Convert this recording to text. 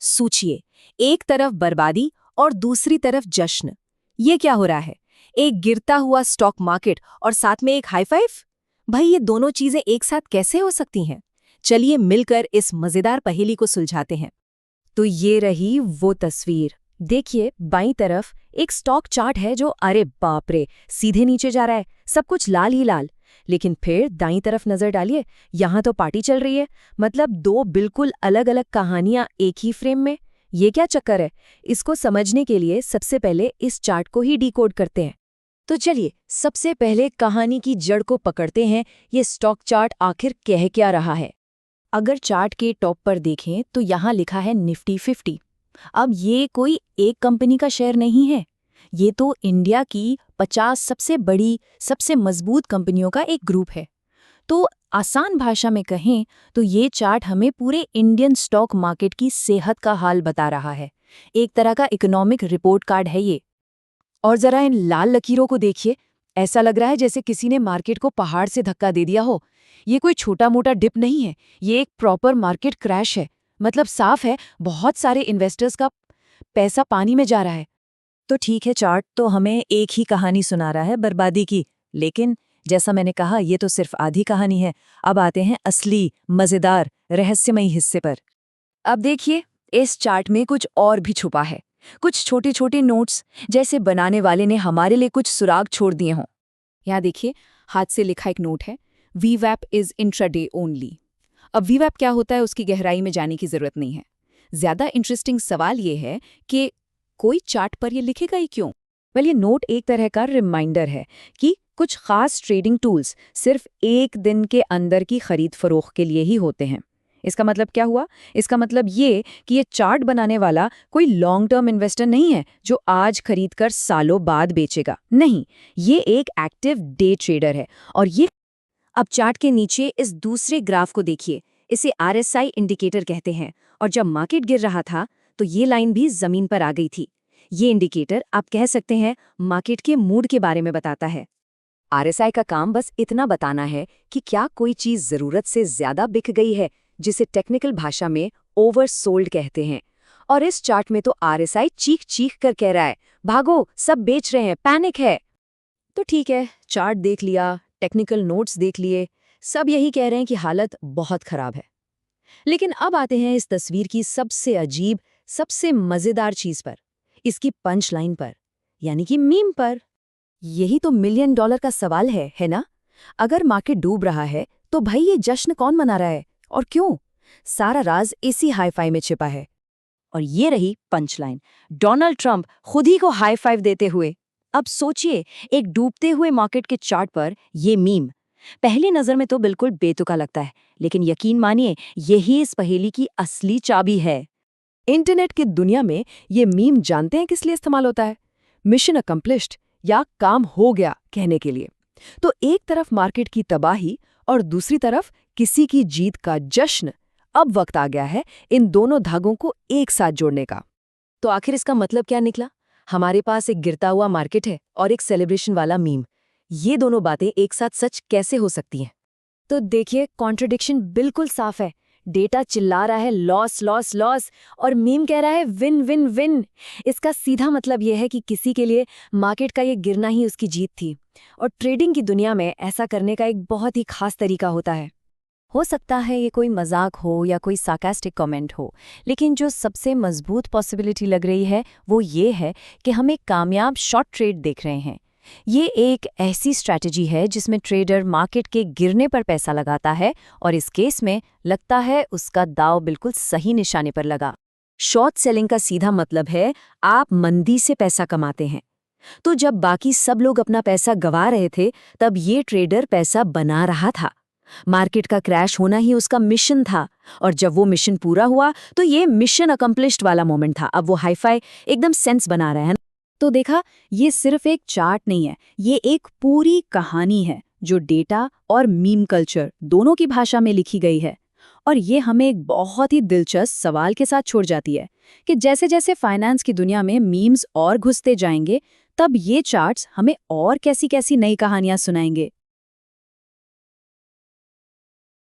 सोचिए, एक तरफ बर्बादी और दूसरी तरफ जश्न। ये क्या हो रहा है? एक गिरता हुआ स्टॉक मार्केट और साथ में एक हाई फाइव। भाई, ये दोनों चीजें एक साथ कैसे हो सकती हैं? चलिए मिलकर इस मजेदार पहेली को सुलझाते हैं। तो ये रही वो तस्वीर। देखिए, बाईं तरफ एक स्टॉक चार्ट है जो अरे बाप रे सीधे नीचे जा रहा है, सब कुछ लाल ही लाल। लेकिन फिर दाईं तरफ नजर डालिए, यहाँ तो पार्टी चल रही है। मतलब दो बिल्कुल अलग अलग कहानियां एक ही फ्रेम में। ये क्या चक्कर है? इसको समझने के लिए सबसे पहले इस चार्ट को ही डिकोड करते हैं। तो चलिए सबसे पहले कहानी की जड़ को पकड़ते हैं। ये स्टॉक चार्ट आखिर कह क्या रहा है? अगर चार्ट के टॉप पर देखें तो यहाँ लिखा है निफ्टी 50। अब ये कोई एक कंपनी का शेयर नहीं है, ये तो इंडिया की 50 सबसे बड़ी, सबसे मजबूत कंपनियों का एक ग्रुप है। तो आसान भाषा में कहें तो ये चार्ट हमें पूरे इंडियन स्टॉक मार्केट की सेहत का हाल बता रहा है। एक तरह का इकोनॉमिक रिपोर्ट कार्ड है ये। और जरा इन लाल लकीरों को देखिए, ऐसा लग रहा है जैसे किसी ने मार्केट को पहाड़ से धक्का दे दिया हो। ये कोई छोटा मोटा डिप नहीं है, ये एक प्रॉपर मार्केट क्रैश है। मतलब साफ है, बहुत सारे इन्वेस्टर्स का पैसा पानी में जा रहा है। तो ठीक है, चार्ट तो हमें एक ही कहानी सुना रहा है बर्बादी की, लेकिन जैसा मैंने कहा ये तो सिर्फ आधी कहानी है। अब आते हैं असली मजेदार रहस्यमयी हिस्से पर। अब देखिए, इस चार्ट में कुछ और भी छुपा है। कुछ छोटे छोटे नोट्स, जैसे बनाने वाले ने हमारे लिए कुछ सुराग छोड़ दिए हों। यहाँ देखिए, हाथ से लिखा एक नोट है, वीवैप इज इंट्राडे ओनली। अब वीवैप क्या होता है उसकी गहराई में जाने की जरूरत नहीं है। ज्यादा इंटरेस्टिंग सवाल ये है कि कोई चार्ट पर ये लिखेगा ही क्यों? ये नोट एक तरह का रिमाइंडर है कि कुछ खास ट्रेडिंग टूल्स सिर्फ एक दिन के अंदर की खरीद फरोख्त के लिए ही होते हैं। इसका मतलब क्या हुआ? इसका मतलब ये कि ये चार्ट बनाने वाला कोई लॉन्ग टर्म इन्वेस्टर नहीं है जो आज खरीदकर सालों बाद बेचेगा। नहीं, ये एक एक्टिव डे ट्रेडर है। और ये अब चार्ट के नीचे इस दूसरे ग्राफ को देखिए, इसे RSI इंडिकेटर कहते हैं। और जब मार्केट गिर रहा था तो ये लाइन भी जमीन पर आ गई थी। ये इंडिकेटर आप कह सकते हैं मार्केट के मूड के बारे में बताता है। RSI का काम बस इतना बताना है कि क्या कोई चीज जरूरत से ज्यादा बिक गई है, जिसे टेक्निकल भाषा में ओवरसोल्ड कहते हैं। और इस चार्ट में तो RSI चीख चीख कर कह रहा है, भागो, सब बेच रहे हैं, पैनिक है। तो ठीक है, चार्ट देख लिया, टेक्निकल नोट्स देख लिए, सब यही कह रहे हैं कि हालत बहुत खराब है। लेकिन अब आते हैं इस तस्वीर की सबसे अजीब, सबसे मजेदार चीज पर, इसकी पंच लाइन पर, यानी कि मीम पर। यही तो $1 मिलियन का सवाल है ना? अगर मार्केट डूब रहा है तो भाई ये जश्न कौन मना रहा है और क्यों? सारा राज इसी हाई फाई में छिपा है। और ये रही पंच लाइन, डोनाल्ड ट्रंप खुद ही को हाई फाइव देते हुए। अब सोचिए, एक डूबते हुए मार्केट के चार्ट पर ये मीम पहली नजर में तो बिल्कुल बेतुका लगता है, लेकिन यकीन मानिए यही इस पहेली की असली चाबी है। इंटरनेट की दुनिया में ये मीम जानते हैं किस लिए इस्तेमाल होता है? मिशन अकम्प्लिश्ड या काम हो गया कहने के लिए। तो एक तरफ मार्केट की तबाही और दूसरी तरफ किसी की जीत का जश्न। अब वक्त आ गया है इन दोनों धागों को एक साथ जोड़ने का। तो आखिर इसका मतलब क्या निकला? हमारे पास एक गिरता हुआ मार्केट है और एक सेलिब्रेशन वाला मीम। ये दोनों बातें एक साथ सच कैसे हो सकती हैं? तो देखिए, कॉन्ट्रडिक्शन बिल्कुल साफ है। डेटा चिल्ला रहा है लॉस लॉस लॉस और मीम कह रहा है विन विन विन। इसका सीधा मतलब यह है कि किसी के लिए मार्केट का ये गिरना ही उसकी जीत थी। और ट्रेडिंग की दुनिया में ऐसा करने का एक बहुत ही खास तरीका होता है। हो सकता है ये कोई मजाक हो या कोई सार्कास्टिक कमेंट हो, लेकिन जो सबसे मजबूत पॉसिबिलिटी लग रही है वो ये है कि हम एक कामयाब शॉर्ट ट्रेड देख रहे हैं। ये एक ऐसी स्ट्रैटेजी है जिसमें ट्रेडर मार्केट के गिरने पर पैसा लगाता है और इस केस में लगता है उसका दांव बिल्कुल सही निशाने पर लगा। शॉर्ट सेलिंग का सीधा मतलब है आप मंदी से पैसा कमाते हैं। तो जब बाकी सब लोग अपना पैसा गंवा रहे थे तब ये ट्रेडर पैसा बना रहा था। मार्केट का क्रैश होना ही उसका मिशन था और जब वो मिशन पूरा हुआ तो ये मिशन अकम्प्लिश्ड वाला मोमेंट था। अब वो हाईफाई एकदम सेंस बना रहे हैं। तो देखा, ये सिर्फ एक चार्ट नहीं है, ये एक पूरी कहानी है जो डेटा और मीम कल्चर दोनों की भाषा में लिखी गई है। और ये हमें एक बहुत ही दिलचस्प सवाल के साथ छोड़ जाती है कि जैसे जैसे फाइनेंस की दुनिया में मीम्स और घुसते जाएंगे तब ये चार्ट्स हमें और कैसी कैसी नई कहानियां सुनाएंगे।